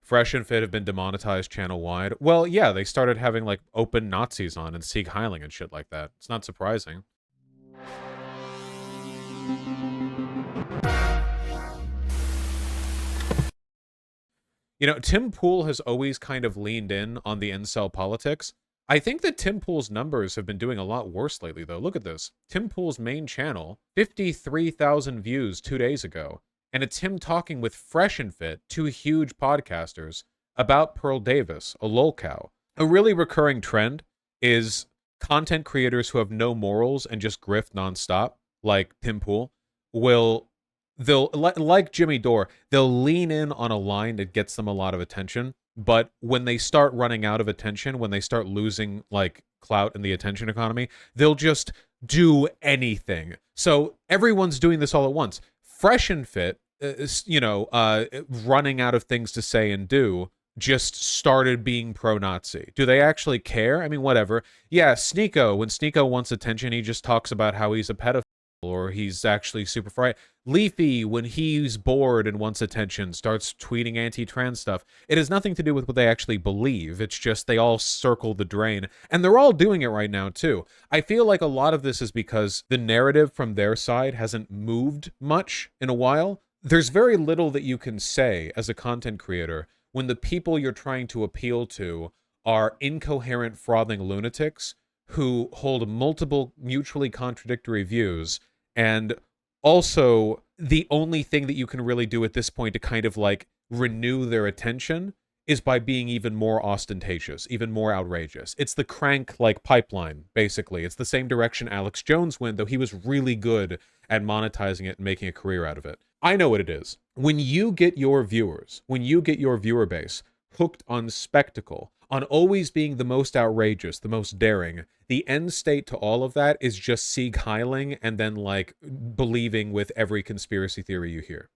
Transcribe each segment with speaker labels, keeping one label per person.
Speaker 1: Fresh and Fit have been demonetized channel-wide. Well, yeah, they started having, like, open Nazis on and Sieg Heiling and shit like that. It's not surprising. You know, Tim Pool has always kind of leaned in on the incel politics. I think that Tim Pool's numbers have been doing a lot worse lately, though. Look at this. Tim Pool's main channel, 53,000 views 2 days ago. And it's him talking with Fresh and Fit, two huge podcasters, about Pearl Davis, a lolcow. A really recurring trend is content creators who have no morals and just grift nonstop, like Tim Pool, they'll, like Jimmy Dore, they'll lean in on a line that gets them a lot of attention. But when they start running out of attention, when they start losing, like, clout in the attention economy, they'll just do anything. So everyone's doing this all at once. Fresh and Fit, running out of things to say and do, just started being pro-Nazi. Do they actually care? I mean, whatever. Yeah, Sneeko, when Sneeko wants attention, he just talks about how he's a pedophile or he's actually super fright. Leafy, when he's bored and wants attention, starts tweeting anti-trans stuff. It has nothing to do with what they actually believe. It's just they all circle the drain. And they're all doing it right now, too. I feel like a lot of this is because the narrative from their side hasn't moved much in a while. There's very little that you can say as a content creator when the people you're trying to appeal to are incoherent, frothing lunatics who hold multiple mutually contradictory views, and also the only thing that you can really do at this point to kind of like renew their attention is by being even more ostentatious, even more outrageous. It's the crank like pipeline, basically. It's the same direction Alex Jones went, though he was really good at monetizing it and making a career out of it. I know what it is. When you get your viewers, when you get your viewer base hooked on spectacle, on always being the most outrageous, the most daring, the end state to all of that is just Sieg Heiling and then, like, believing with every conspiracy theory you hear.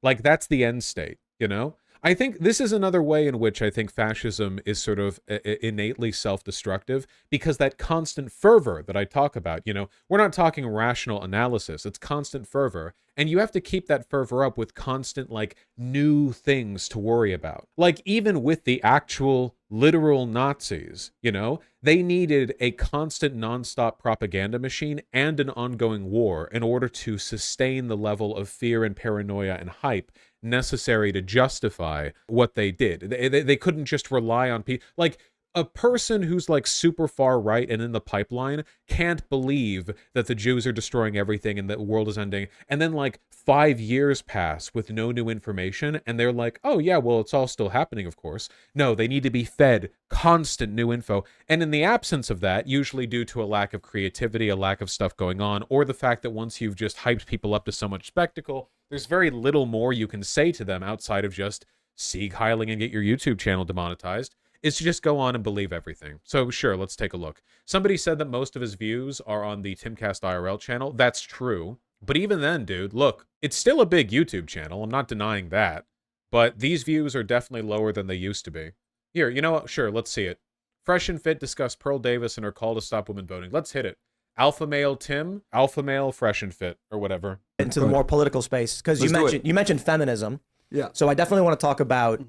Speaker 1: Like, that's the end state, you know? I think this is another way in which I think fascism is sort of innately self-destructive, because that constant fervor that I talk about, you know, we're not talking rational analysis, it's constant fervor, and you have to keep that fervor up with constant, like, new things to worry about. Like, even with the actual literal Nazis, you know, they needed a constant nonstop propaganda machine and an ongoing war in order to sustain the level of fear and paranoia and hype necessary to justify what they did. They couldn't just rely on people. Like, a person who's like super far right and in the pipeline can't believe that the Jews are destroying everything and the world is ending. And then like 5 years pass with no new information. And they're like, oh yeah, well, it's all still happening, of course. No, they need to be fed constant new info. And in the absence of that, usually due to a lack of creativity, a lack of stuff going on, or the fact that once you've just hyped people up to so much spectacle, there's very little more you can say to them outside of just Sieg Heiling and get your YouTube channel demonetized, is to just go on and believe everything. So sure, let's take a look. Somebody said that most of his views are on the Timcast IRL channel. That's true. But even then, dude, look, it's still a big YouTube channel. I'm not denying that. But these views are definitely lower than they used to be. Here, you know what? Sure, let's see it. Fresh and Fit discuss Pearl Davis and her call to stop women voting. Let's hit it. Alpha Male Tim, Alpha Male Fresh and Fit, or whatever.
Speaker 2: Into the more political space, because you mentioned feminism.
Speaker 3: Yeah.
Speaker 2: So I definitely want to talk about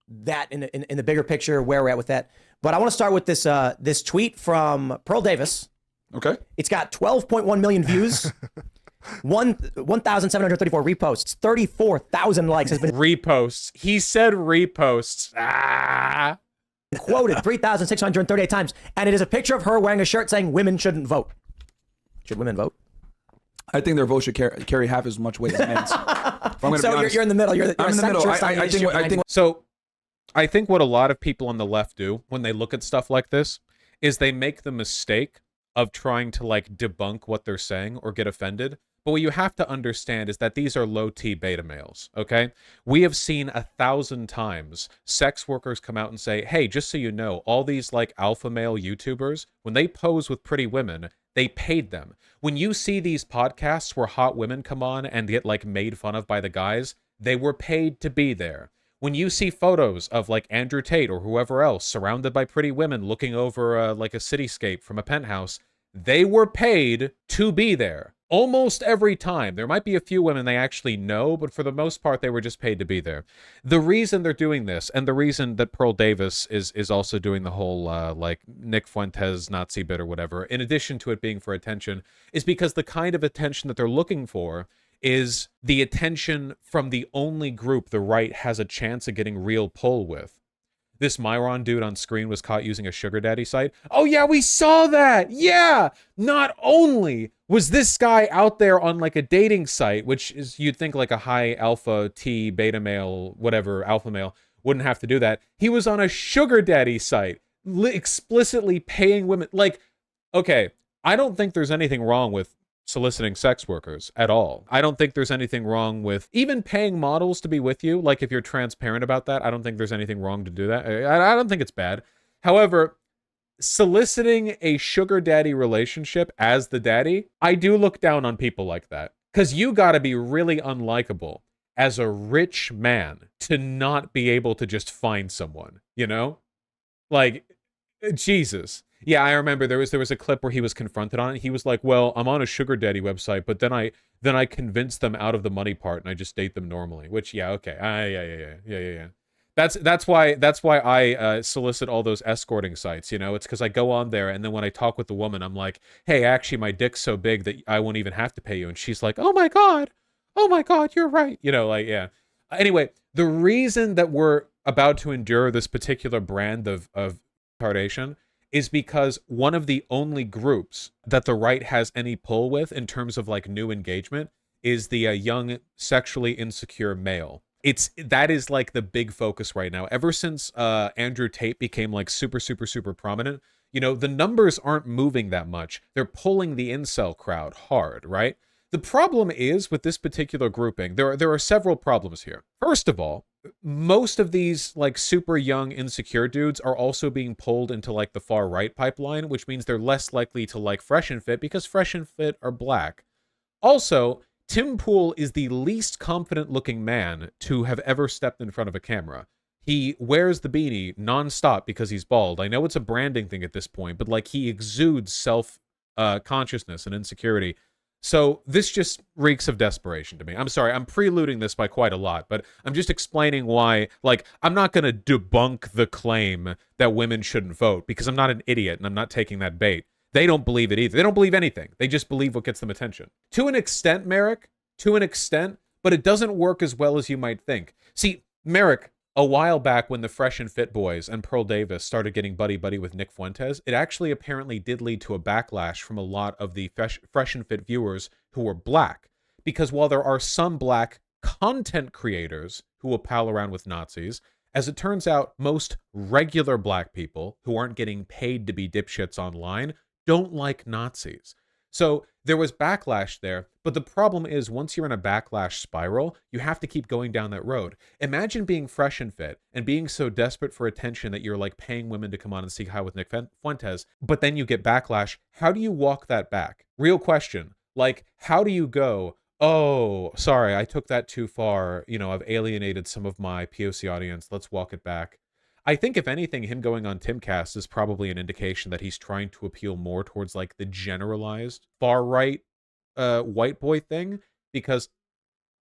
Speaker 2: that in the bigger picture, where we're at with that. But I want to start with this this tweet from Pearl Davis.
Speaker 3: Okay.
Speaker 2: It's got 12.1 million views, 1,734 reposts, 34,000 likes. Has been
Speaker 1: reposts. He said reposts. Ah.
Speaker 2: Quoted 3,638 times, and it is a picture of her wearing a shirt saying women shouldn't vote. Should women vote?
Speaker 3: I think their vote should carry half as much weight as men's.
Speaker 2: So you're in the middle. I'm in the middle.
Speaker 1: I think what a lot of people on the left do when they look at stuff like this is they make the mistake of trying to like debunk what they're saying or get offended. But what you have to understand is that these are low-T beta males, okay? We have seen 1,000 times sex workers come out and say, hey, just so you know, all these like alpha male YouTubers, when they pose with pretty women, they paid them. When you see these podcasts where hot women come on and get like made fun of by the guys, they were paid to be there. When you see photos of like Andrew Tate or whoever else surrounded by pretty women looking over like a cityscape from a penthouse, they were paid to be there. Almost every time. There might be a few women they actually know, but for the most part, they were just paid to be there. The reason they're doing this, and the reason that Pearl Davis is also doing the whole, like, Nick Fuentes Nazi bit or whatever, in addition to it being for attention, is because the kind of attention that they're looking for is the attention from the only group the right has a chance of getting real pull with. This Myron dude on screen was caught using a sugar daddy site. Oh yeah, we saw that. Yeah. Not only was this guy out there on like a dating site, which is, you'd think like a high alpha T beta male, whatever, alpha male wouldn't have to do that. He was on a sugar daddy site, explicitly paying women. Like, okay, I don't think there's anything wrong with soliciting sex workers at all. I don't think there's anything wrong with even paying models to be with you. Like, if you're transparent about that, I don't think there's anything wrong to do that. I don't think it's bad. However, soliciting a sugar daddy relationship as the daddy, I do look down on people like that. Because you gotta be really unlikable as a rich man to not be able to just find someone, you know? Like, Jesus. Yeah, I remember there was a clip where he was confronted on it. He was like, "Well, I'm on a sugar daddy website, but then I convinced them out of the money part, and I just date them normally." Which, yeah, okay, yeah. That's why I solicit all those escorting sites. You know, it's because I go on there, and then when I talk with the woman, I'm like, "Hey, actually, my dick's so big that I won't even have to pay you," and she's like, oh my god, you're right." You know, like, yeah. Anyway, the reason that we're about to endure this particular brand of retardation is because one of the only groups that the right has any pull with in terms of like new engagement is the young sexually insecure male. That is like the big focus right now. Ever since Andrew Tate became like super prominent, you know, the numbers aren't moving that much. They're pulling the incel crowd hard, right? The problem is with this particular grouping, there are several problems here. First of all, most of these like super young insecure dudes are also being pulled into like the far right pipeline, which means they're less likely to like Fresh and Fit because Fresh and Fit are black. Also, Tim Pool is the least confident looking man to have ever stepped in front of a camera. He wears the beanie nonstop because he's bald. I know it's a branding thing at this point, but like he exudes self consciousness and insecurity. So this just reeks of desperation to me. I'm sorry, I'm preluding this by quite a lot, but I'm just explaining why, like, I'm not going to debunk the claim that women shouldn't vote because I'm not an idiot and I'm not taking that bait. They don't believe it either. They don't believe anything. They just believe what gets them attention. To an extent, Merrick, to an extent, but it doesn't work as well as you might think. See, Merrick, a while back when the Fresh and Fit boys and Pearl Davis started getting buddy-buddy with Nick Fuentes, it actually apparently did lead to a backlash from a lot of the Fresh and Fit viewers who were black. Because while there are some black content creators who will pal around with Nazis, as it turns out, most regular black people who aren't getting paid to be dipshits online don't like Nazis. So there was backlash there, but the problem is once you're in a backlash spiral, you have to keep going down that road. Imagine being Fresh and Fit and being so desperate for attention that you're like paying women to come on and say hi with Nick Fuentes, but then you get backlash. How do you walk that back? Real question. Like, how do you go, oh, sorry, I took that too far. You know, I've alienated some of my POC audience. Let's walk it back. I think, if anything, him going on Timcast is probably an indication that he's trying to appeal more towards like the generalized far-right white boy thing, because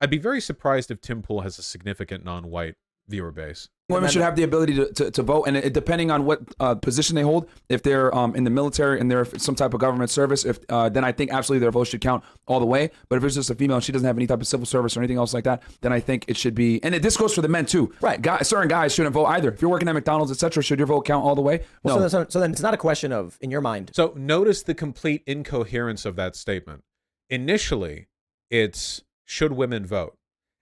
Speaker 1: I'd be very surprised if Tim Pool has a significant non-white viewer base.
Speaker 3: Women should have the ability to vote, and depending on what position they hold, if they're in the military and they're some type of government service, if then I think absolutely their vote should count all the way. But if it's just a female and she doesn't have any type of civil service or anything else like that, then I think it should be. And this goes for the men too, right? Certain guys shouldn't vote either. If you're working at McDonald's, etc., should your vote count all the way?
Speaker 2: Well,
Speaker 3: No.
Speaker 2: so then it's not a question of, in your mind.
Speaker 1: So notice the complete incoherence of that statement. Initially, it's should women vote,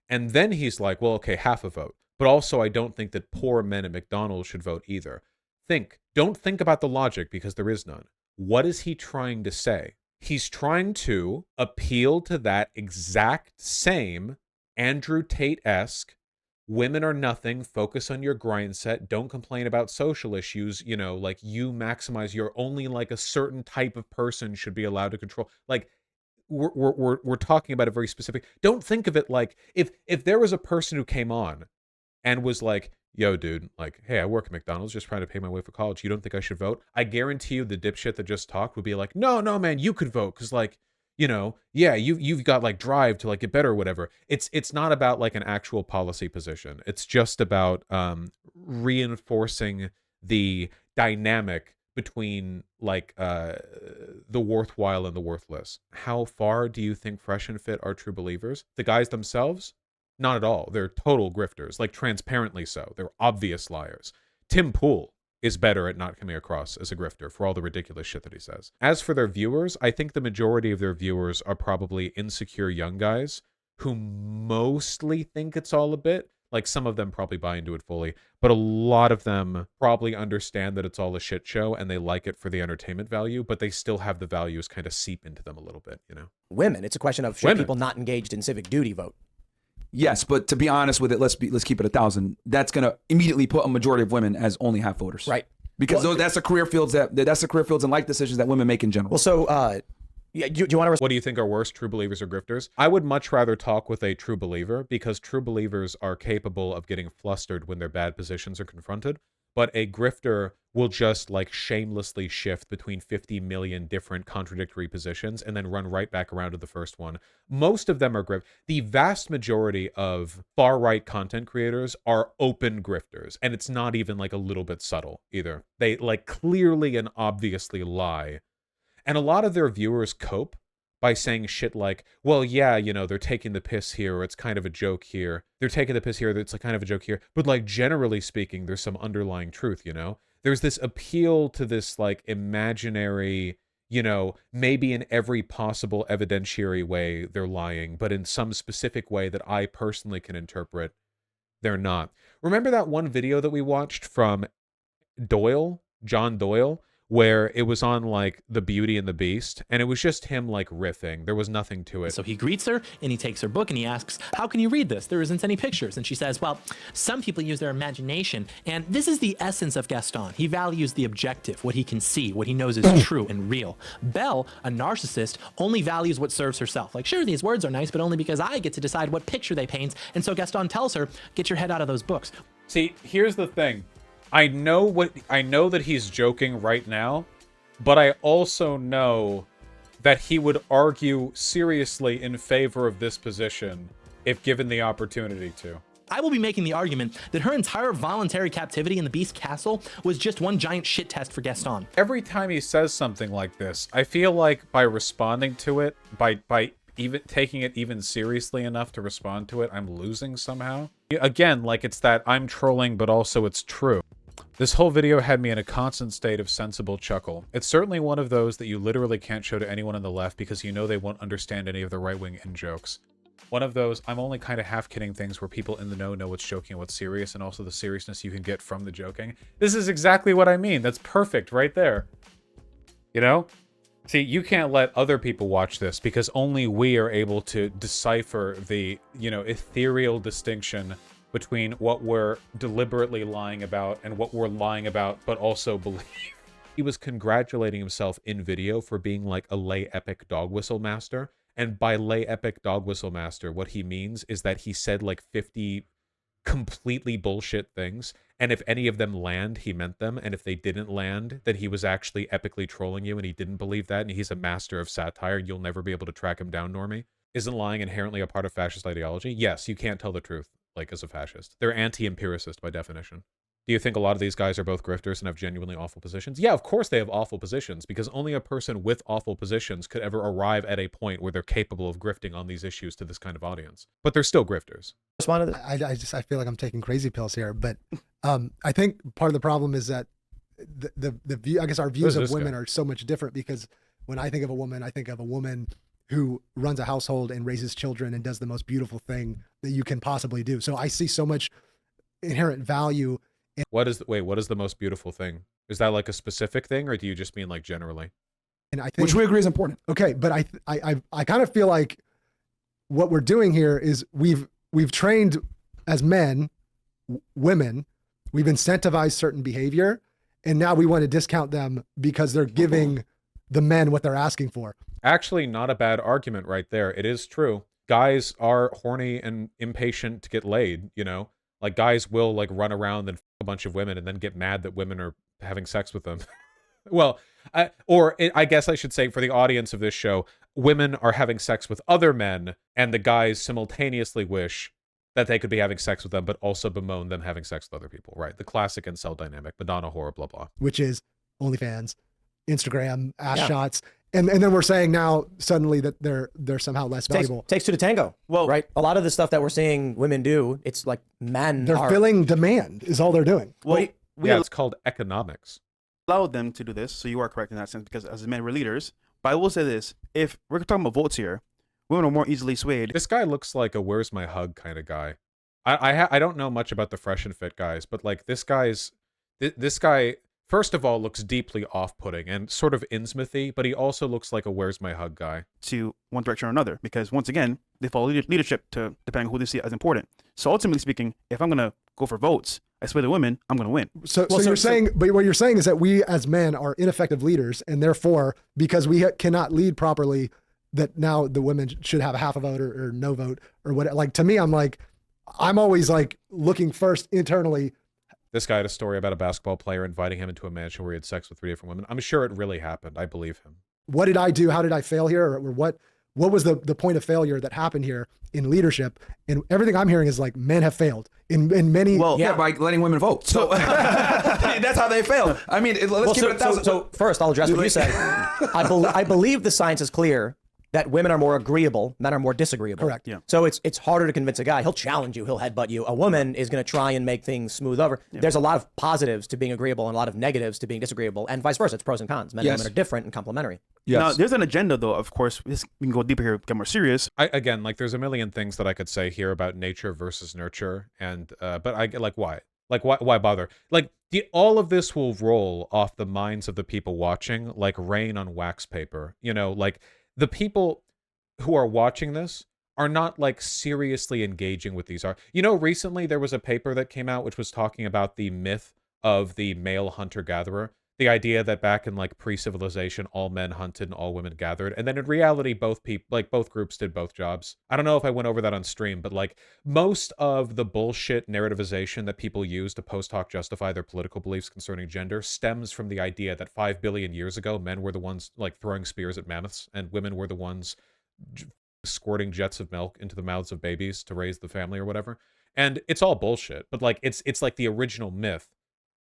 Speaker 1: and then he's like, well, okay, half a vote. But also, I don't think that poor men at McDonald's should vote either. Don't think about the logic because there is none. What is he trying to say? He's trying to appeal to that exact same Andrew Tate-esque, women are nothing, focus on your grind set, don't complain about social issues, you know, like you maximize, you're only like a certain type of person should be allowed to control. Like, we're talking about a very specific, don't think of it like, if there was a person who came on and was like, yo, dude, like, hey, I work at McDonald's, just trying to pay my way for college. You don't think I should vote? I guarantee you the dipshit that just talked would be like, no, man, you could vote. Because, like, you know, yeah, you've got like drive to like get better or whatever. It's not about like an actual policy position. It's just about reinforcing the dynamic between like the worthwhile and the worthless. How far do you think Fresh and Fit are true believers? The guys themselves? Not at all. They're total grifters, like transparently so. They're obvious liars. Tim Pool is better at not coming across as a grifter for all the ridiculous shit that he says. As for their viewers, I think the majority of their viewers are probably insecure young guys who mostly think it's all a bit. Like, some of them probably buy into it fully, but a lot of them probably understand that it's all a shit show and they like it for the entertainment value, but they still have the values kind of seep into them a little bit, you know?
Speaker 2: Women, it's a question of should people not engaged in civic duty vote?
Speaker 3: Yes, but to be honest with it, let's keep it 1,000. That's gonna immediately put a majority of women as only half voters,
Speaker 2: right?
Speaker 3: Because that's the career fields and life decisions that women make in general.
Speaker 2: Well, so yeah, do you want to?
Speaker 1: What do you think are worse, true believers or grifters? I would much rather talk with a true believer, because true believers are capable of getting flustered when their bad positions are confronted. But a grifter will just like shamelessly shift between 50 million different contradictory positions and then run right back around to the first one. Most of them are the vast majority of far-right content creators are open grifters, and it's not even like a little bit subtle either. They like clearly and obviously lie. And a lot of their viewers cope by saying shit like, well, yeah, you know, they're taking the piss here, or it's kind of a joke here. They're taking the piss here, it's a kind of a joke here. But like, generally speaking, there's some underlying truth, you know? There's this appeal to this like imaginary, you know, maybe in every possible evidentiary way they're lying, but in some specific way that I personally can interpret, they're not. Remember that one video that we watched from John Doyle, where it was on like The Beauty and the Beast, and it was just him like riffing. There was nothing to it.
Speaker 4: So he greets her and he takes her book and he asks, how can you read this? There isn't any pictures. And she says, well, some people use their imagination, and this is the essence of Gaston. He values the objective, what he can see, what he knows is true and real. Belle, a narcissist, only values what serves herself. Like, sure, these words are nice, but only because I get to decide what picture they paint. And so Gaston tells her, get your head out of those books.
Speaker 1: See, here's the thing. I know that he's joking right now, but I also know that he would argue seriously in favor of this position if given the opportunity to.
Speaker 4: I will be making the argument that her entire voluntary captivity in the Beast Castle was just one giant shit test for Gaston.
Speaker 1: Every time he says something like this, I feel like by responding to it, by even taking it even seriously enough to respond to it, I'm losing somehow. Again, like, it's that I'm trolling, but also it's true. This whole video had me in a constant state of sensible chuckle. It's certainly one of those that you literally can't show to anyone on the left because you know they won't understand any of the right-wing in-jokes. One of those, I'm only kind of half-kidding things where people in the know what's joking and what's serious, and also the seriousness you can get from the joking. This is exactly what I mean. That's perfect right there. You know? See, you can't let other people watch this because only we are able to decipher the, you know, ethereal distinction between what we're deliberately lying about and what we're lying about but also believe. He was congratulating himself in video for being like a lay epic dog whistle master. And by lay epic dog whistle master, what he means is that he said like 50 completely bullshit things, and if any of them land, he meant them, and if they didn't land, then he was actually epically trolling you, and he didn't believe that, and he's a master of satire. You'll never be able to track him down, Normie. Isn't lying inherently a part of fascist ideology? Yes, you can't tell the truth, like, as a fascist. They're anti-empiricist by definition. Do you think a lot of these guys are both grifters and have genuinely awful positions? Yeah, of course they have awful positions, because only a person with awful positions could ever arrive at a point where they're capable of grifting on these issues to this kind of audience. But they're still grifters.
Speaker 5: I feel like I'm taking crazy pills here, but I think part of the problem is that the view, I guess our views of women are so much different, because when I think of a woman, I think of a woman who runs a household and raises children and does the most beautiful thing that you can possibly do. So I see so much inherent value.
Speaker 1: What is the most beautiful thing? Is that like a specific thing, or do you just mean like generally?
Speaker 5: And I think,
Speaker 3: which we agree is important.
Speaker 5: Okay, but I kind of feel like what we're doing here is we've trained as men, women, we've incentivized certain behavior, and now we want to discount them because they're giving the men what they're asking for.
Speaker 1: Actually, not a bad argument right there. It is true. Guys are horny and impatient to get laid, you know? Like, guys will like run around and f a bunch of women and then get mad that women are having sex with them. Well, I guess I should say for the audience of this show, women are having sex with other men, and the guys simultaneously wish that they could be having sex with them, but also bemoan them having sex with other people, right? The classic incel dynamic, Madonna whore, blah, blah.
Speaker 5: which is OnlyFans, Instagram, ass shots. And then we're saying now suddenly that they're somehow less valuable.
Speaker 2: Takes two to tango.
Speaker 6: Well,
Speaker 2: right? A lot of the stuff that we're seeing women do, it's like men
Speaker 5: They're
Speaker 2: are
Speaker 5: filling demand is all they're doing.
Speaker 6: well, we
Speaker 1: Yeah, it's called economics.
Speaker 6: allowed them to do this, so you are correct in that sense, because as men, we're leaders. But I will say this, if we're talking about votes here, women are more easily swayed.
Speaker 1: This guy looks like a "Where's my hug" kind of guy. I don't know much about the Fresh and Fit guys, but like this guy first of all looks deeply off-putting and sort of Innsmouthy, but he also looks like a "Where's my hug" guy.
Speaker 6: To one direction or another, because once again, they follow leadership to depending on who they see as important. So ultimately speaking, if I'm gonna go for votes, I sway the women, I'm gonna win.
Speaker 5: So you're saying, but what you're saying is that we as men are ineffective leaders, and therefore, because we cannot lead properly, that now the women should have a half a vote or no vote or what? Like to me, I'm always like looking first internally.
Speaker 1: This guy had a story about a basketball player inviting him into a mansion where he had sex with 3 different women. I'm sure it really happened. I believe him.
Speaker 5: What did I do? How did I fail here? Or what was the point of failure that happened here in leadership? And everything I'm hearing is like men have failed in many.
Speaker 6: Well,
Speaker 3: Yeah, by letting women vote. So that's how they fail. I mean, let's keep it 1,000.
Speaker 2: So first, I'll address what you said. I believe the science is clear that women are more agreeable, men are more disagreeable.
Speaker 5: Correct.
Speaker 6: Yeah.
Speaker 2: So it's harder to convince a guy. He'll challenge you. He'll headbutt you. A woman is going to try and make things smooth over. There's a lot of positives to being agreeable and a lot of negatives to being disagreeable, and vice versa. It's pros and cons. Men and women are different and complementary.
Speaker 6: Now, there's an agenda, though, of course. We can go deeper here, get more serious.
Speaker 1: Again, like there's a million things that I could say here about nature versus nurture, and but I like why? Like why bother? Like all of this will roll off the minds of the people watching like rain on wax paper. You know, like the people who are watching this are not like seriously engaging with these. Recently there was a paper that came out which was talking about the myth of the male hunter-gatherer. The idea that back in like pre-civilization, all men hunted and all women gathered, and then in reality, both groups did both jobs. I don't know if I went over that on stream, but like most of the bullshit narrativization that people use to post hoc justify their political beliefs concerning gender stems from the idea that 5 billion years ago, men were the ones like throwing spears at mammoths, and women were the ones squirting jets of milk into the mouths of babies to raise the family or whatever. And it's all bullshit, but like it's like the original myth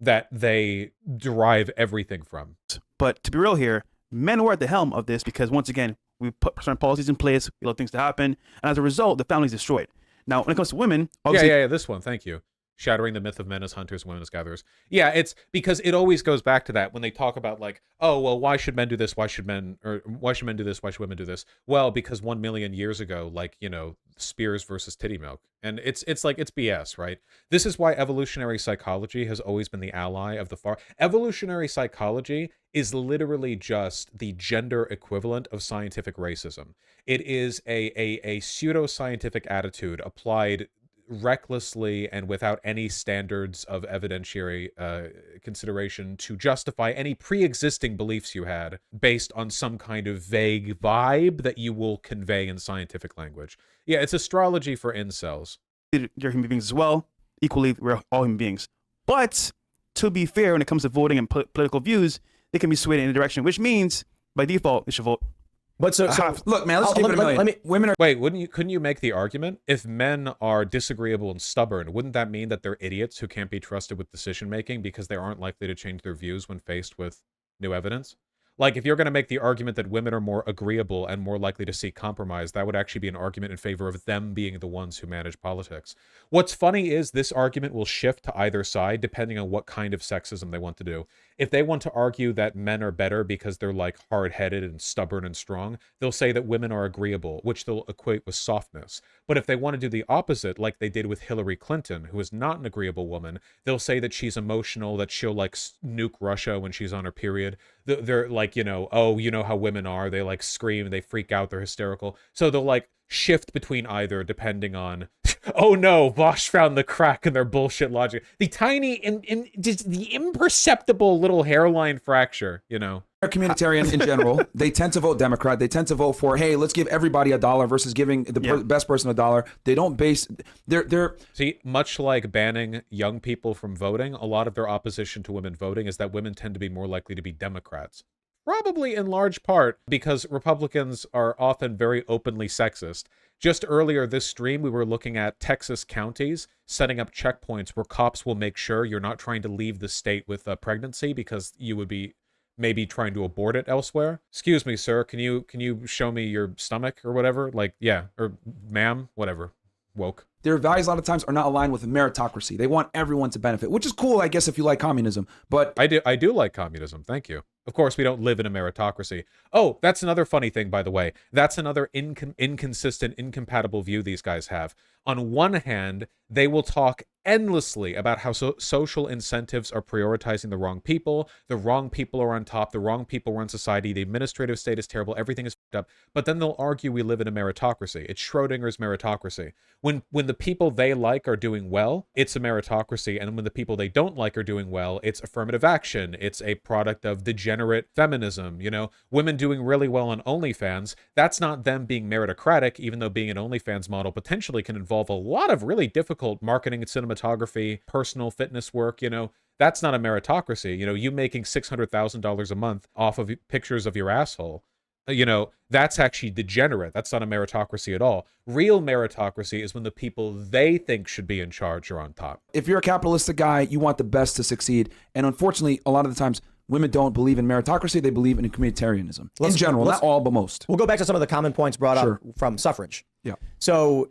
Speaker 1: that they derive everything from.
Speaker 6: But to be real here, men were at the helm of this because once again, we put certain policies in place, we allow things to happen, and as a result, the family's destroyed. Now, when it comes to women, obviously,
Speaker 1: yeah, this one, thank you. Shattering the myth of men as hunters, women as gatherers. Yeah, it's because it always goes back to that when they talk about like, oh, well, why should men do this? Why should men do this? Why should women do this? Well, because 1 million years ago, like, spears versus titty milk. And it's BS, right? This is why evolutionary psychology has always been the ally of the far. Evolutionary psychology is literally just the gender equivalent of scientific racism. It is a pseudo-scientific attitude applied recklessly and without any standards of evidentiary consideration to justify any pre-existing beliefs you had based on some kind of vague vibe that you will convey in scientific language. Yeah, it's astrology for incels.
Speaker 6: they're human beings as well. Equally, we're all human beings. But to be fair, when it comes to voting and political views, they can be swayed in any direction, which means by default, they should vote.
Speaker 2: But so
Speaker 3: look, man, let's keep it a million. Women are.
Speaker 1: Wait, couldn't you make the argument if men are disagreeable and stubborn, wouldn't that mean that they're idiots who can't be trusted with decision making because they aren't likely to change their views when faced with new evidence? Like, if you're going to make the argument that women are more agreeable and more likely to seek compromise, that would actually be an argument in favor of them being the ones who manage politics. What's funny is this argument will shift to either side depending on what kind of sexism they want to do. If they want to argue that men are better because they're like hard-headed and stubborn and strong, they'll say that women are agreeable, which they'll equate with softness. But if they want to do the opposite, like they did with Hillary Clinton, who is not an agreeable woman, they'll say that she's emotional, that she'll like nuke Russia when she's on her period. They're like, oh, you know how women are. They like scream, they freak out, they're hysterical. So they'll like shift between either depending on Oh no, Bosch found the crack in their bullshit logic. The tiny, just the imperceptible little hairline fracture, you know.
Speaker 3: They're communitarian in general. They tend to vote Democrat. They tend to vote for, hey, let's give everybody $1 versus giving the best person $1. They don't base they're
Speaker 1: See, much like banning young people from voting, a lot of their opposition to women voting is that women tend to be more likely to be Democrats. Probably in large part because Republicans are often very openly sexist. Just earlier this stream, we were looking at Texas counties setting up checkpoints where cops will make sure you're not trying to leave the state with a pregnancy because you would be maybe trying to abort it elsewhere. Excuse me, sir, can you show me your stomach or whatever? Like, yeah, or ma'am, whatever. Woke.
Speaker 3: Their values a lot of times are not aligned with meritocracy. They want everyone to benefit, which is cool, I guess, if you like communism. But
Speaker 1: I do like communism. Thank you. Of course, we don't live in a meritocracy. Oh, that's another funny thing, by the way. That's another inconsistent, incompatible view these guys have. On one hand, they will talk endlessly about how social incentives are prioritizing the wrong people are on top, the wrong people run society, the administrative state is terrible, everything is fucked up. But then they'll argue we live in a meritocracy. It's Schrodinger's meritocracy. When the people they like are doing well, it's a meritocracy, and when the people they don't like are doing well, it's affirmative action. It's a product of degenerate feminism. You know, women doing really well on OnlyFans, that's not them being meritocratic, even though being an OnlyFans model potentially can involve a lot of really difficult marketing and cinematography, personal fitness work, you know. That's not a meritocracy. You know, you making $600,000 a month off of pictures of your asshole, you know, that's actually degenerate. That's not a meritocracy at all. Real meritocracy is when the people they think should be in charge are on top.
Speaker 3: If you're a capitalistic guy, you want the best to succeed. And unfortunately, a lot of the times, women don't believe in meritocracy. They believe in communitarianism. In general, not all, but most.
Speaker 2: We'll go back to some of the common points brought up from suffrage.
Speaker 3: Yeah.
Speaker 2: So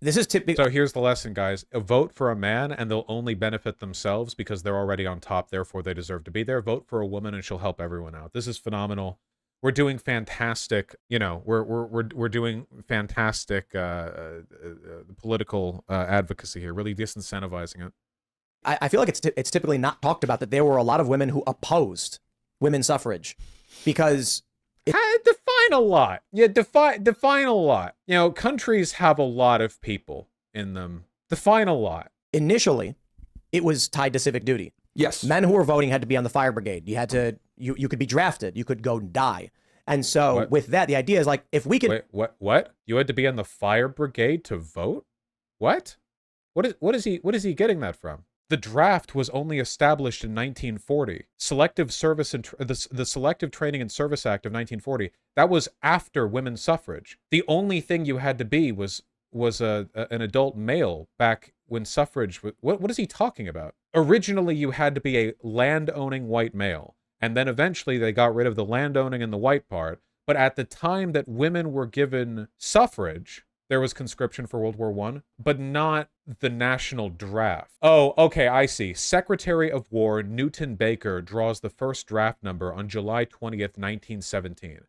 Speaker 2: this is typically...
Speaker 1: So here's the lesson, guys. Vote for a man and they'll only benefit themselves because they're already on top, therefore they deserve to be there. Vote for a woman and she'll help everyone out. This is phenomenal. We're doing fantastic, you know, we're doing fantastic political advocacy here, really disincentivizing it.
Speaker 2: I feel like it's typically not talked about that there were a lot of women who opposed women's suffrage because...
Speaker 1: Define a lot. Yeah, define a lot. You know, countries have a lot of people in them. Define a lot.
Speaker 2: Initially, it was tied to civic duty.
Speaker 3: Yes.
Speaker 2: Men who were voting had to be on the fire brigade. You had to, you could be drafted. You could go and die. And so with that, the idea is like, if we could...
Speaker 1: Wait, what? You had to be on the fire brigade to vote? What? What is he getting that from? The draft was only established in 1940. Selective service and the Selective Training and Service Act of 1940. That was after women's suffrage. The only thing you had to be was an adult male back when suffrage was... What is he talking about? Originally, you had to be a land-owning white male. And then eventually they got rid of the land-owning and the white part. But at the time that women were given suffrage, there was conscription for World War I, but not the national draft. Oh, okay, I see. Secretary of War Newton Baker draws the first draft number on July 20th, 1917.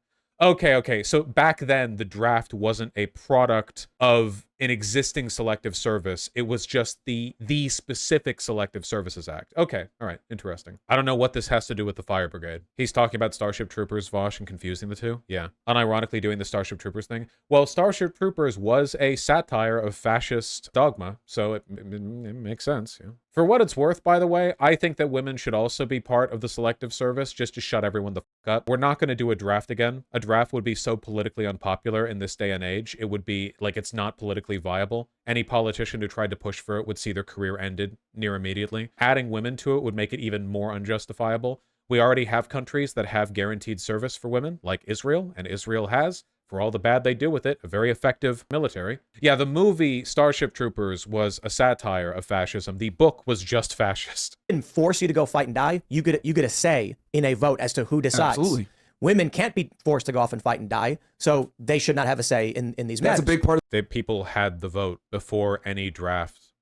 Speaker 1: Okay. So back then, the draft wasn't a product of an existing selective service. It was just the specific Selective Services Act. Okay, all right, interesting. I don't know what this has to do with the fire brigade. He's talking about Starship Troopers, Vosh, and confusing the two. Yeah, unironically doing the Starship Troopers thing. Well, Starship Troopers was a satire of fascist dogma, so it makes sense. Yeah. For what it's worth, by the way, I think that women should also be part of the selective service just to shut everyone the fuck up. We're not going to do a draft again. A draft would be so politically unpopular in this day and age. It would be like it's not politically viable. Any politician who tried to push for it would see their career ended near immediately. Adding women to it would make it even more unjustifiable. We already have countries that have guaranteed service for women, like Israel, and Israel has, for all the bad they do with it, a very effective military. Yeah, the movie Starship Troopers was a satire of fascism. The book was just fascist.
Speaker 2: And force you to go fight and die. You get a say in a vote as to who decides.
Speaker 3: Absolutely.
Speaker 2: Women can't be forced to go off and fight and die, so they should not have a say in these matters.
Speaker 3: That's a big part of
Speaker 1: people had the vote before any draft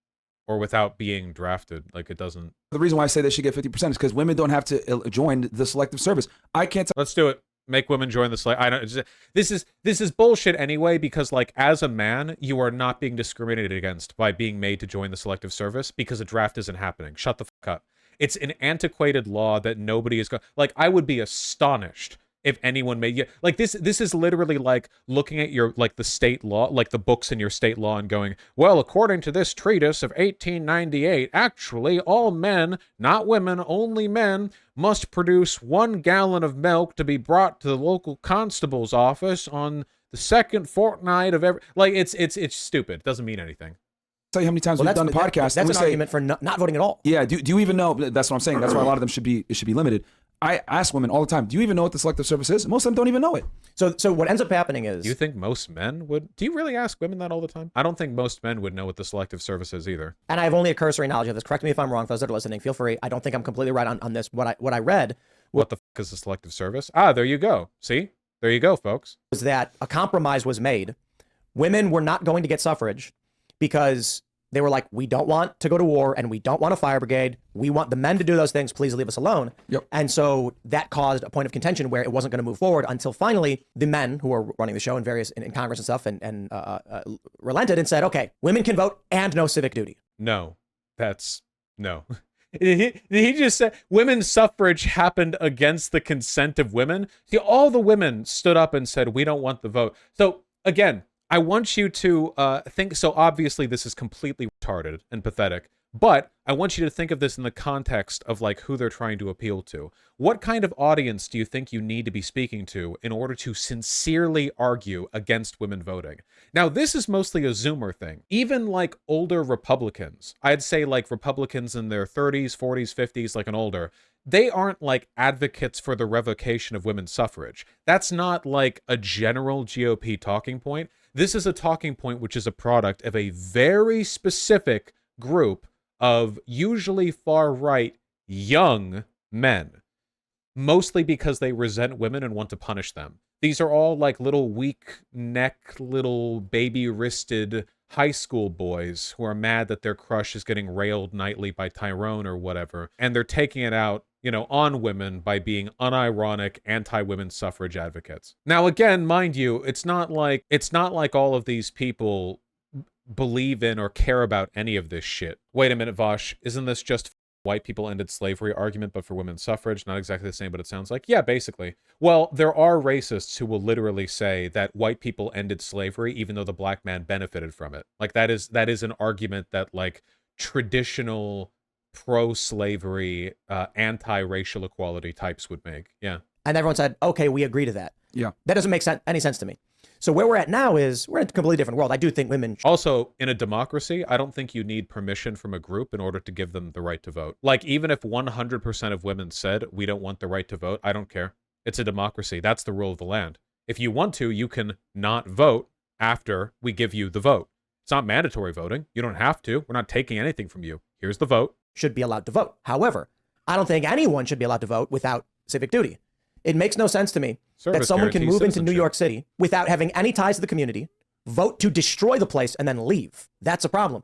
Speaker 1: or without being drafted. Like, it doesn't...
Speaker 3: the reason why I say they should get 50% is because women don't have to join the selective service. I can't tell...
Speaker 1: Let's do it. Make women join the I don't... This is bullshit anyway, because, like, as a man, you are not being discriminated against by being made to join the selective service because a draft isn't happening. Shut the fuck up. It's an antiquated law that nobody is going... Like, I would be astonished if anyone made you like this is literally like looking at your like the state law, like the books in your state law and going, well, according to this treatise of 1898, actually all men, not women, only men, must produce 1 gallon of milk to be brought to the local constable's office on the second fortnight of every, like it's stupid. It doesn't mean anything.
Speaker 3: Tell you how many times we've done the podcast.
Speaker 2: That's an argument for not voting at all.
Speaker 3: Yeah. Do you even know? That's what I'm saying. That's why a lot of them should be limited. I ask women all the time, do you even know what the selective service is? Most of them don't even know it.
Speaker 2: So what ends up happening is...
Speaker 1: Do you think most men would? Do you really ask women that all the time? I don't think most men would know what the selective service is either.
Speaker 2: And I have only a cursory knowledge of this. Correct me if I'm wrong, for those that are listening. Feel free. I don't think I'm completely right on this. What I read...
Speaker 1: What the fuck is the selective service? Ah, there you go. See? There you go, folks.
Speaker 2: ...was that a compromise was made. Women were not going to get suffrage because... They were like, we don't want to go to war and we don't want a fire brigade. We want the men to do those things. Please leave us alone.
Speaker 3: Yep.
Speaker 2: And so that caused a point of contention where it wasn't going to move forward until finally the men who were running the show in Congress and stuff and relented and said, okay, women can vote and no civic duty.
Speaker 1: No, that's no. Did he just say women's suffrage happened against the consent of women? See, all the women stood up and said, we don't want the vote. So again, I want you to think, so obviously this is completely retarded and pathetic, but I want you to think of this in the context of like who they're trying to appeal to. What kind of audience do you think you need to be speaking to in order to sincerely argue against women voting? Now, this is mostly a Zoomer thing. Even like older Republicans, I'd say like Republicans in their 30s, 40s, 50s, like an older, they aren't like advocates for the revocation of women's suffrage. That's not like a general GOP talking point. This is a talking point which is a product of a very specific group of usually far-right young men, mostly because they resent women and want to punish them. These are all like little weak-neck, little baby-wristed high school boys who are mad that their crush is getting railed nightly by Tyrone or whatever, and they're taking it out, you know, on women by being unironic anti-women suffrage advocates. Now, again, mind you, it's not like all of these people believe in or care about any of this shit. Wait a minute, Vosh, isn't this just white people ended slavery argument, but for women's suffrage? Not exactly the same, but it sounds like, yeah, basically. Well, there are racists who will literally say that white people ended slavery even though the black man benefited from it. Like that is an argument that like traditional pro-slavery, anti-racial equality types would make. Yeah.
Speaker 2: And everyone said, okay, we agree to that.
Speaker 3: Yeah.
Speaker 2: That doesn't make any sense to me. So where we're at now is we're in a completely different world. I do think women...
Speaker 1: Also, in a democracy, I don't think you need permission from a group in order to give them the right to vote. Like, even if 100% of women said, we don't want the right to vote, I don't care. It's a democracy. That's the rule of the land. If you want to, you can not vote after we give you the vote. It's not mandatory voting. You don't have to. We're not taking anything from you. Here's the vote.
Speaker 2: Should be allowed to vote. However, I don't think anyone should be allowed to vote without civic duty. It makes no sense to me that someone can move into New York City without having any ties to the community, vote to destroy the place, and then leave. That's a problem.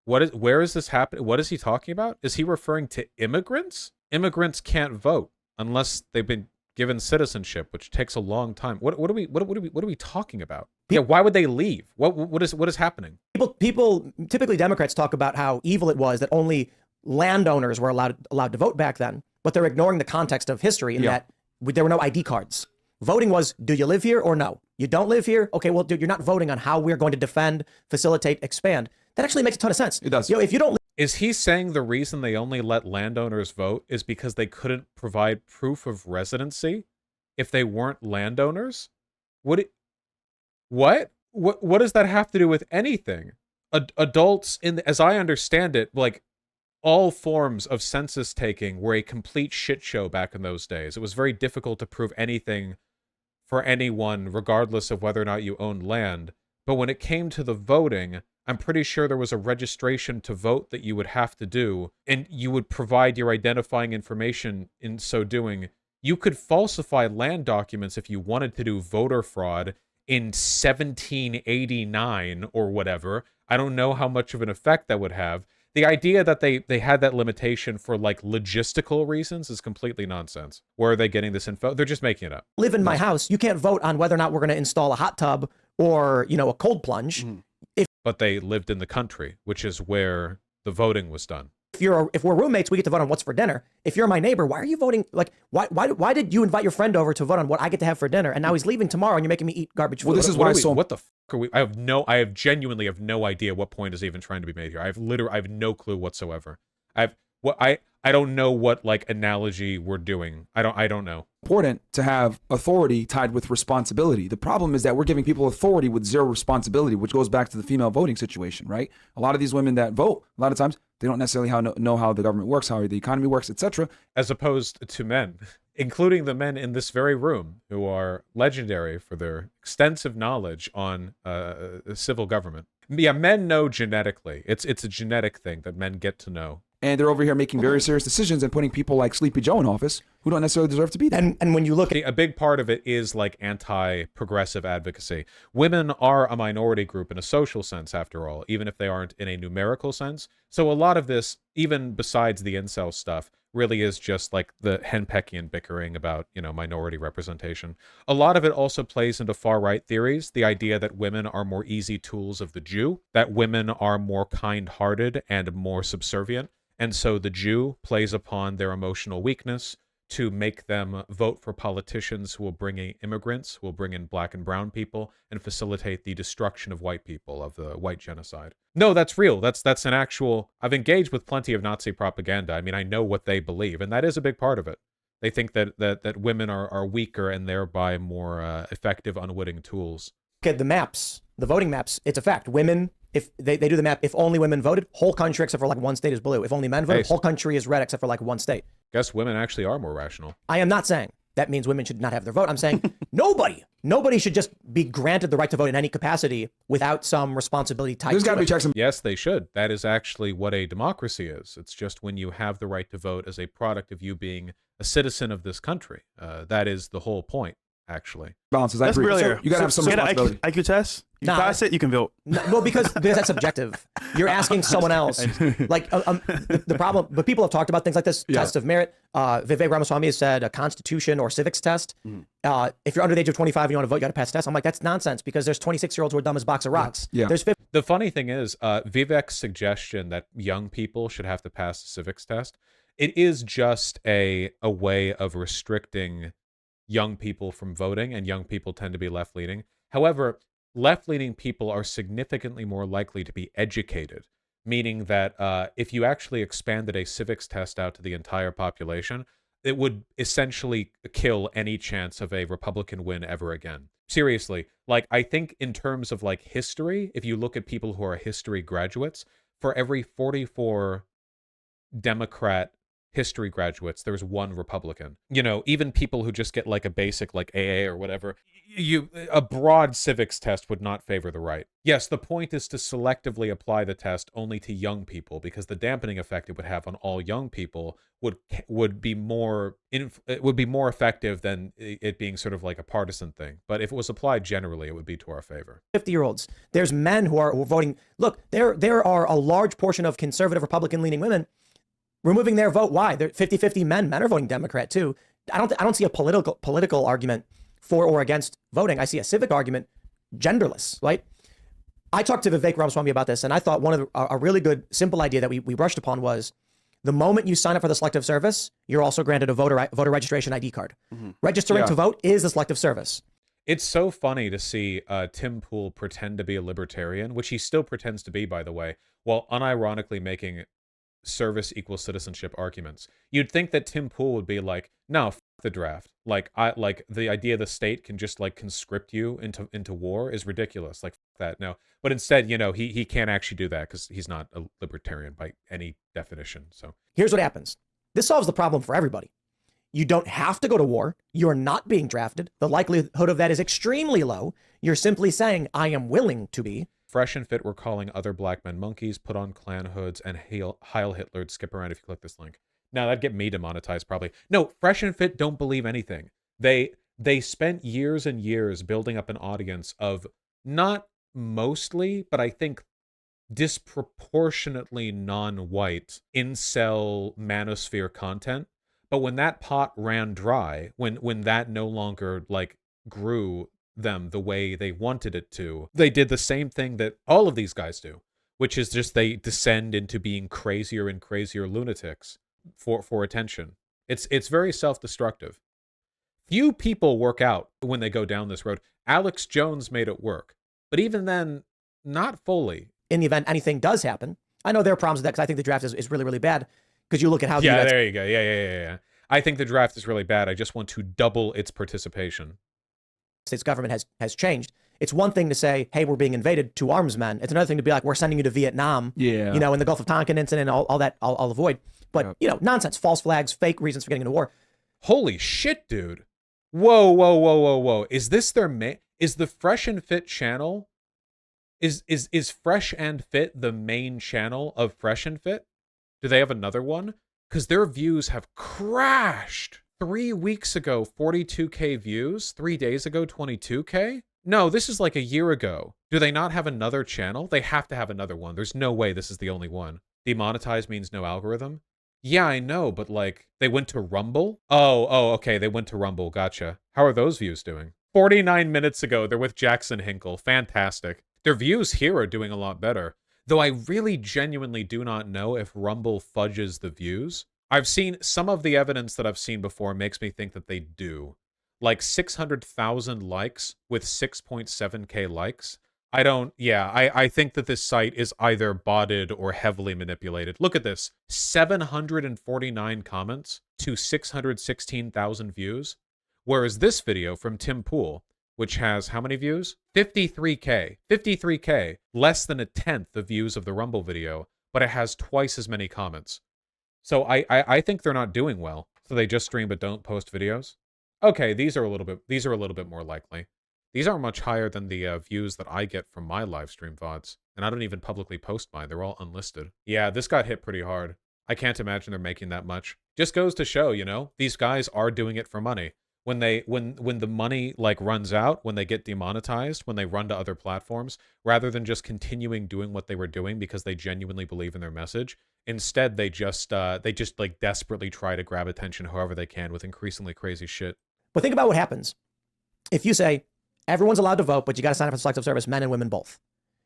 Speaker 1: Where is this happening? What is he talking about? Is he referring to immigrants? Immigrants can't vote unless they've been given citizenship, which takes a long time. What are we talking about? Yeah, why would they leave? What is happening?
Speaker 2: People typically Democrats talk about how evil it was that only landowners were allowed to vote back then, but they're ignoring the context of history in that there were no ID cards. Voting was, do you live here or no? You don't live here? Okay, well, dude, you're not voting on how we're going to defend, facilitate, expand. That actually makes a ton of sense.
Speaker 3: It does.
Speaker 2: You know, if you don't...
Speaker 1: Is he saying the reason they only let landowners vote is because they couldn't provide proof of residency if they weren't landowners? What does that have to do with anything? Adults, as I understand it, like, all forms of census taking were a complete shit show back in those days. It was very difficult to prove anything for anyone, regardless of whether or not you owned land. But when it came to the voting, I'm pretty sure there was a registration to vote that you would have to do, and you would provide your identifying information in so doing. You could falsify land documents if you wanted to do voter fraud in 1789 or whatever. I don't know how much of an effect that would have. The idea that they had that limitation for like logistical reasons is completely nonsense. Where are they getting this info? They're just making it up.
Speaker 2: Live in my house. You can't vote on whether or not we're going to install a hot tub or, you know, a cold plunge.
Speaker 1: But they lived in the country, which is where the voting was done.
Speaker 2: if we're roommates, we get to vote on what's for dinner. If you're my neighbor, why are you voting? Like, why did you invite your friend over to vote on what I get to have for dinner? And now he's leaving tomorrow, and you're making me eat garbage food.
Speaker 3: Well, this is why
Speaker 1: what the fuck are we? I genuinely have no idea what point is even trying to be made here. I have no clue whatsoever. I don't know what like analogy we're doing. I don't know.
Speaker 3: Important to have authority tied with responsibility. The problem is that we're giving people authority with zero responsibility, which goes back to the female voting situation, right? A lot of these women that vote, a lot of times they don't necessarily know how the government works, how the economy works, etc.
Speaker 1: As opposed to men, including the men in this very room who are legendary for their extensive knowledge on civil government. Yeah, men know genetically. It's a genetic thing that men get to know.
Speaker 3: And they're over here making very serious decisions and putting people like Sleepy Joe in office who don't necessarily deserve to be there.
Speaker 2: And when you look at
Speaker 1: a big part of it is like anti-progressive advocacy. Women are a minority group in a social sense, after all, even if they aren't in a numerical sense. So a lot of this, even besides the incel stuff, really is just like the henpeckian bickering about, minority representation. A lot of it also plays into far-right theories, the idea that women are more easy tools of the Jew, that women are more kind-hearted and more subservient. And so the Jew plays upon their emotional weakness to make them vote for politicians who will bring in immigrants, who will bring in black and brown people, and facilitate the destruction of white people, of the white genocide. No, that's real. That's an actual... I've engaged with plenty of Nazi propaganda. I mean, I know what they believe, and that is a big part of it. They think that women are weaker and thereby more effective, unwitting tools.
Speaker 2: Look at the maps, the voting maps. It's a fact. Women, if they do the map, if only women voted, whole country except for like one state is blue. If only men voted, whole country is red except for like one state.
Speaker 1: Guess women actually are more rational.
Speaker 2: I am not saying that means women should not have their vote. I'm saying nobody should just be granted the right to vote in any capacity without some responsibility tied to it.
Speaker 3: There's got to be checks and...
Speaker 1: Yes, they should. That is actually what a democracy is. It's just when you have the right to vote as a product of you being a citizen of this country. That is the whole point, actually.
Speaker 3: Balances.
Speaker 6: That's brilliant.
Speaker 3: You got to have some responsibility.
Speaker 6: IQ test. You pass it, you can vote.
Speaker 2: No, well, because that's subjective. You're asking someone else. Like the problem, but people have talked about things like this, test of merit. Vivek Ramaswamy has said a constitution or civics test. If you're under the age of 25 and you want to vote, you got to pass the test. I'm like, that's nonsense because there's 26-year-olds who are dumb as a box of rocks.
Speaker 3: Yeah.
Speaker 2: There's 50.
Speaker 1: The funny thing is, Vivek's suggestion that young people should have to pass the civics test, it is just a way of restricting young people from voting, and young people tend to be left-leaning. However, left-leaning people are significantly more likely to be educated, meaning that if you actually expanded a civics test out to the entire population, it would essentially kill any chance of a Republican win ever again. Seriously, like I think in terms of like history, if you look at people who are history graduates, for every 44 Democrat history graduates, there's one Republican. Even people who just get like a basic like AA or whatever, a broad civics test would not favor the right. Yes, the point is to selectively apply the test only to young people, because the dampening effect it would have on all young people would be more effective than it being sort of like a partisan thing. But if it was applied generally, it would be to our favor.
Speaker 2: 50-year-olds. There's men who are voting. Look, there are a large portion of conservative Republican-leaning women removing their vote. Why? They're 50-50 men. Men are voting Democrat too. I don't see a political argument for or against voting. I see a civic argument, genderless, right? I talked to Vivek Ramaswamy about this, and I thought one of a really good, simple idea that we brushed upon was the moment you sign up for the selective service, you're also granted a voter registration ID card. Registering to vote is a selective service.
Speaker 1: It's so funny to see Tim Pool pretend to be a libertarian, which he still pretends to be, by the way, while unironically making service equals citizenship arguments. You'd think that Tim Pool would be like, no, f the draft. Like the idea the state can just like conscript you into war is ridiculous. Like f that. No. But instead, he can't actually do that because he's not a libertarian by any definition. So
Speaker 2: here's what happens. This solves the problem for everybody. You don't have to go to war. You're not being drafted. The likelihood of that is extremely low. You're simply saying, I am willing to be.
Speaker 1: Fresh and Fit were calling other black men monkeys, put on Klan hoods, and Heil Hitler'd skip around if you click this link. Now, that'd get me demonetized, probably. No, Fresh and Fit don't believe anything. They spent years and years building up an audience of not mostly, but I think disproportionately non-white incel manosphere content. But when that pot ran dry, when that no longer, like, grew them the way they wanted it to, they did the same thing that all of these guys do, which is just they descend into being crazier and crazier lunatics for attention. It's very self-destructive. Few people work out when they go down this road. Alex Jones made it work, but even then, not fully.
Speaker 2: In the event anything does happen, I know there are problems with that because I think the draft is really, really bad. Because you look at how
Speaker 1: yeah, there you go. Yeah. I think the draft is really bad. I just want to double its participation.
Speaker 2: States government has changed. It's one thing to say, hey, we're being invaded, to arms men. It's another thing to be like, we're sending you to Vietnam.
Speaker 3: Yeah.
Speaker 2: You know, in the Gulf of Tonkin incident, all that I'll avoid. But, you know, nonsense, false flags, fake reasons for getting into war.
Speaker 1: Holy shit, dude. Whoa. Is this their is the Fresh and Fit channel? Is Fresh and Fit the main channel of Fresh and Fit? Do they have another one? Because their views have crashed. 3 weeks ago, 42K views. 3 days ago, 22K. No, this is like a year ago. Do they not have another channel? They have to have another one. There's no way this is the only one. Demonetized means no algorithm? Yeah, I know, but like, they went to Rumble? Oh, okay, they went to Rumble, gotcha. How are those views doing? 49 minutes ago, they're with Jackson Hinkle. Fantastic. Their views here are doing a lot better. Though I really genuinely do not know if Rumble fudges the views. I've seen some of the evidence that I've seen before makes me think that they do. Like 600,000 likes with 6.7K likes. I think that this site is either botted or heavily manipulated. Look at this. 749 comments to 616,000 views. Whereas this video from Tim Pool, which has how many views? 53K. 53K. Less than a tenth the views of the Rumble video, but it has twice as many comments. So I think they're not doing well. So they just stream but don't post videos. Okay, these are a little bit more likely. These are much higher than the views that I get from my live stream VODs. And I don't even publicly post mine. They're all unlisted. Yeah, this got hit pretty hard. I can't imagine they're making that much. Just goes to show, you know, these guys are doing it for money. When the money like runs out, when they get demonetized, when they run to other platforms, rather than just continuing doing what they were doing because they genuinely believe in their message, instead they just like desperately try to grab attention however they can with increasingly crazy shit.
Speaker 2: But think about what happens if you say everyone's allowed to vote, but you got to sign up for selective service, men and women both.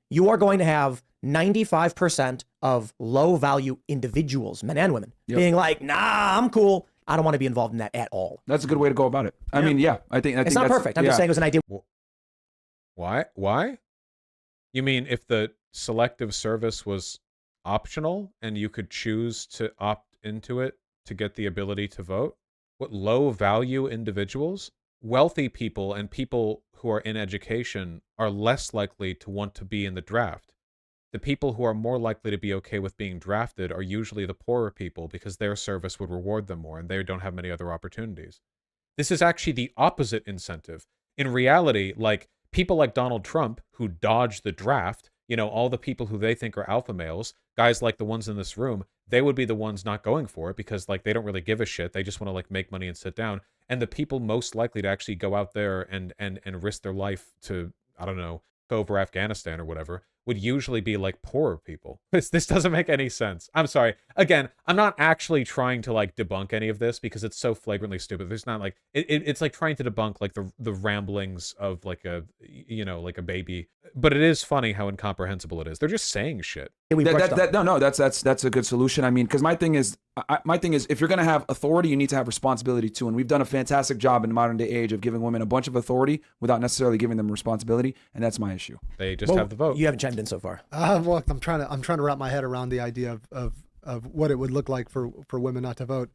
Speaker 2: You are going to have 95% of low value individuals, men and women, being like, nah, I'm cool. I don't want to be involved in that at all.
Speaker 3: That's a good way to go about it. I mean, I think
Speaker 2: it's not perfect. I'm just saying it was an idea.
Speaker 1: Why? You mean if the selective service was optional and you could choose to opt into it to get the ability to vote? What, low value individuals? Wealthy people and people who are in education are less likely to want to be in the draft. The people who are more likely to be okay with being drafted are usually the poorer people because their service would reward them more and they don't have many other opportunities. This is actually the opposite incentive. In reality, like people like Donald Trump who dodge the draft, you know, all the people who they think are alpha males, guys like the ones in this room, they would be the ones not going for it because like they don't really give a shit. They just want to like make money and sit down. And the people most likely to actually go out there and risk their life to, I don't know, go over Afghanistan or whatever, would usually be like poorer people. This doesn't make any sense. I'm sorry. Again, I'm not actually trying to like debunk any of this because it's so flagrantly stupid. There's not like it's like trying to debunk like the ramblings of like a, you know, like a baby. But it is funny how incomprehensible it is. They're just saying shit.
Speaker 3: That's a good solution. I mean, because my thing is if you're gonna have authority, you need to have responsibility too. And we've done a fantastic job in the modern day age of giving women a bunch of authority without necessarily giving them responsibility, and that's my issue.
Speaker 1: They just have the vote.
Speaker 2: You haven't chimed in so far.
Speaker 5: Well, I'm trying to wrap my head around the idea of what it would look like for women not to vote.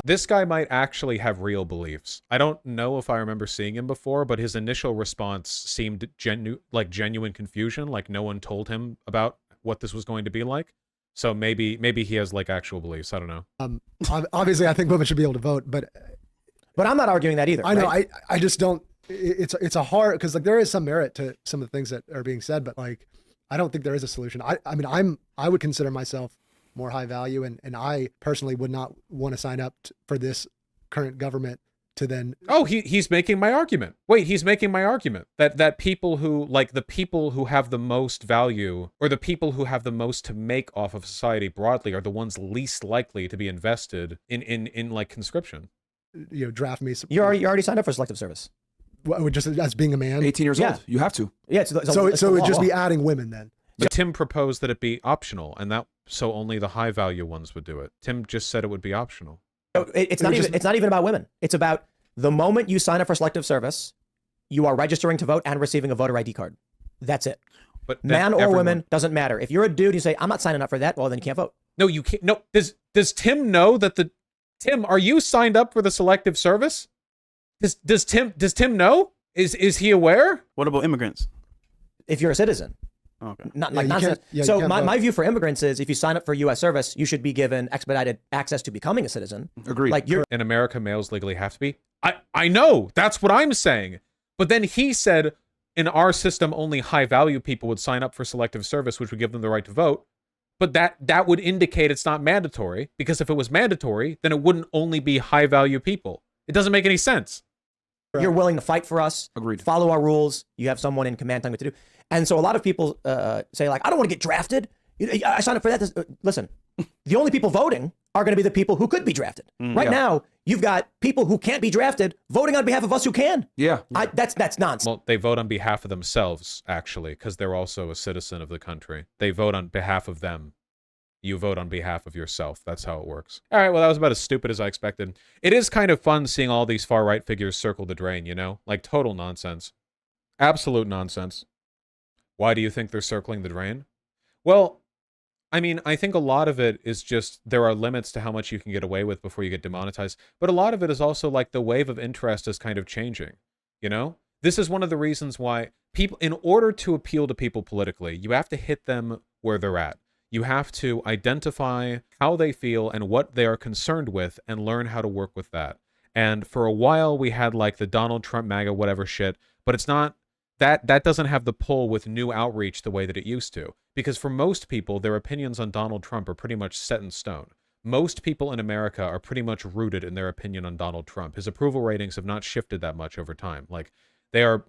Speaker 1: This guy might actually have real beliefs. I don't know if I remember seeing him before, but his initial response seemed genuine confusion, like no one told him about what this was going to be like. So maybe he has like actual beliefs. I don't know.
Speaker 5: Obviously, I think women should be able to vote, but
Speaker 2: I'm not arguing that either.
Speaker 5: I know. I just don't. It's a hard, because like there is some merit to some of the things that are being said, but like I don't think there is a solution. I mean, I would consider myself more high value, and I personally would not want to sign up for this current government to then.
Speaker 1: Oh, he's making my argument. Wait, he's making my argument that people who like the people who have the most value or the people who have the most to make off of society broadly are the ones least likely to be invested in like conscription.
Speaker 5: You know, draft me.
Speaker 2: You already signed up for selective service.
Speaker 5: Just as being a man,
Speaker 3: 18 years old, you have to.
Speaker 2: Yeah.
Speaker 5: So it would just be adding women then.
Speaker 1: But Tim proposed that it be optional, and that so only the high value ones would do it. Tim just said it would be optional.
Speaker 2: It's not even about women. It's about the moment you sign up for selective service, you are registering to vote and receiving a voter ID card. That's it.
Speaker 1: But
Speaker 2: man or woman, doesn't matter. If you're a dude, you say, I'm not signing up for that, well, then you can't vote.
Speaker 1: No, you can't. No, does Tim know that Tim, are you signed up for the selective service? Does Tim know? Is he aware?
Speaker 6: What about immigrants?
Speaker 2: If you're a citizen.
Speaker 6: Okay.
Speaker 2: So my view for immigrants is if you sign up for U.S. service, you should be given expedited access to becoming a citizen.
Speaker 3: Agreed.
Speaker 2: Like
Speaker 1: in America, males legally have to be. I know. That's what I'm saying. But then he said in our system, only high value people would sign up for selective service, which would give them the right to vote. But that would indicate it's not mandatory, because if it was mandatory, then it wouldn't only be high value people. It doesn't make any sense.
Speaker 2: You're willing to fight for us.
Speaker 3: Agreed.
Speaker 2: Follow our rules. You have someone in command telling you what to do. And so a lot of people say, like, I don't want to get drafted. I signed up for that. Listen, the only people voting are going to be the people who could be drafted. Right now, you've got people who can't be drafted voting on behalf of us who can.
Speaker 3: Yeah.
Speaker 2: That's nonsense.
Speaker 1: Well, they vote on behalf of themselves, actually, because they're also a citizen of the country. They vote on behalf of them. You vote on behalf of yourself. That's how it works. All right, well, that was about as stupid as I expected. It is kind of fun seeing all these far-right figures circle the drain, you know? Like, total nonsense. Absolute nonsense. Why do you think they're circling the drain? Well, I mean, I think a lot of it is just there are limits to how much you can get away with before you get demonetized. But a lot of it is also like the wave of interest is kind of changing, you know? This is one of the reasons why people, in order to appeal to people politically, you have to hit them where they're at. You have to identify how they feel and what they are concerned with and learn how to work with that. And for a while, we had like the Donald Trump MAGA whatever shit, but it's not, that doesn't have the pull with new outreach the way that it used to. Because for most people, their opinions on Donald Trump are pretty much set in stone. Most people in America are pretty much rooted in their opinion on Donald Trump. His approval ratings have not shifted that much over time. Like, they are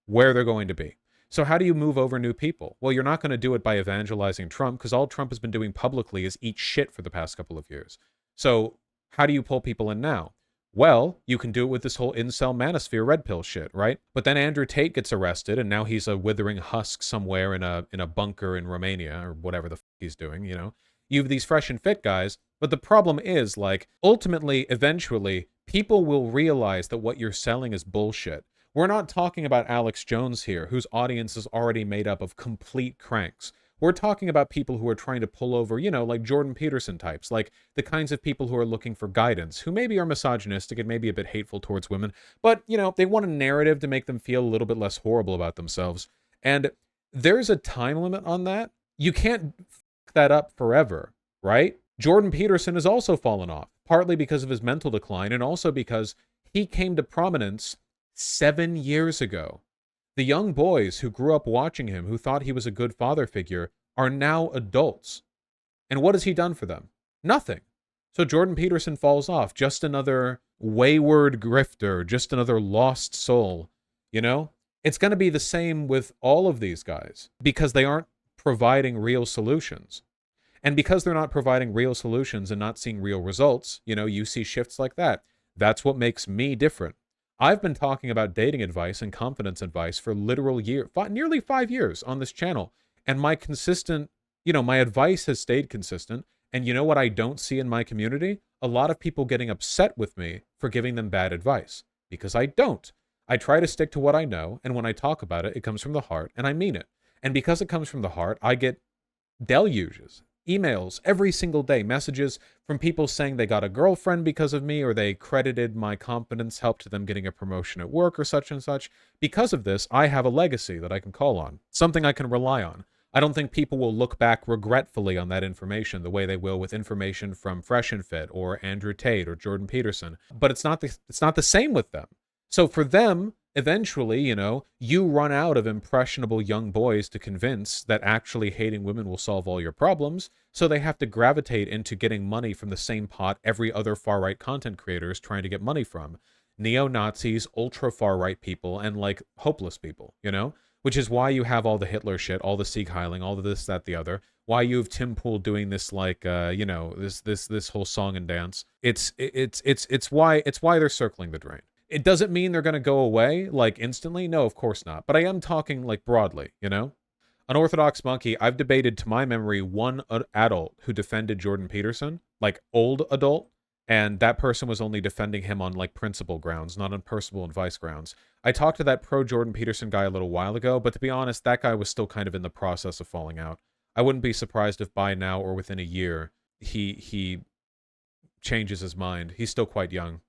Speaker 1: where they're going to be. So how do you move over new people? Well, you're not going to do it by evangelizing Trump, because all Trump has been doing publicly is eat shit for the past couple of years. So how do you pull people in now? Well, you can do it with this whole incel manosphere red pill shit, right? But then Andrew Tate gets arrested, and now he's a withering husk somewhere in a bunker in Romania, or whatever the fuck he's doing, you know? You have these fresh and fit guys, but the problem is, like, ultimately, eventually, people will realize that what you're selling is bullshit. We're not talking about Alex Jones here, whose audience is already made up of complete cranks. We're talking about people who are trying to pull over, you know, like Jordan Peterson types, like the kinds of people who are looking for guidance, who maybe are misogynistic and maybe a bit hateful towards women, but, you know, they want a narrative to make them feel a little bit less horrible about themselves. And there's a time limit on that. You can't f that up forever, right? Jordan Peterson has also fallen off, partly because of his mental decline and also because he came to prominence 7 years ago. The young boys who grew up watching him, who thought he was a good father figure, are now adults. And what has he done for them? Nothing. So Jordan Peterson falls off, just another wayward grifter, just another lost soul. You know? It's going to be the same with all of these guys, because they aren't providing real solutions. And because they're not providing real solutions and not seeing real results, you know, you see shifts like that. That's what makes me different. I've been talking about dating advice and confidence advice for literal nearly 5 years on this channel. And my consistent, you know, my advice has stayed consistent. And you know what I don't see in my community? A lot of people getting upset with me for giving them bad advice. Because I don't. I try to stick to what I know. And when I talk about it, it comes from the heart and I mean it. And because it comes from the heart, I get deluges. Emails every single day, messages from people saying they got a girlfriend because of me, or they credited my competence helped them getting a promotion at work or such and such. Because of this, I have a legacy that I can call on, something I can rely on. I don't think people will look back regretfully on that information the way they will with information from Fresh and Fit or Andrew Tate or Jordan Peterson. But it's not the same with them. So for them, eventually, you know, you run out of impressionable young boys to convince that actually hating women will solve all your problems, so they have to gravitate into getting money from the same pot every other far-right content creator is trying to get money from. Neo-Nazis, ultra-far-right people, and, like, hopeless people, you know? Which is why you have all the Hitler shit, all the Sieg Heiling, all the this, that, the other. Why you have Tim Pool doing this, like, you know, this whole song and dance. It's why they're circling the drain. It doesn't mean they're going to go away, like, instantly. No, of course not. But I am talking, like, broadly, you know? Unorthodox Monkey, I've debated to my memory one adult who defended Jordan Peterson, like old adult, and that person was only defending him on like principle grounds, not on personal advice grounds. I talked to that pro Jordan Peterson guy a little while ago, but to be honest, that guy was still kind of in the process of falling out. I wouldn't be surprised if by now or within a year he changes his mind. He's still quite young.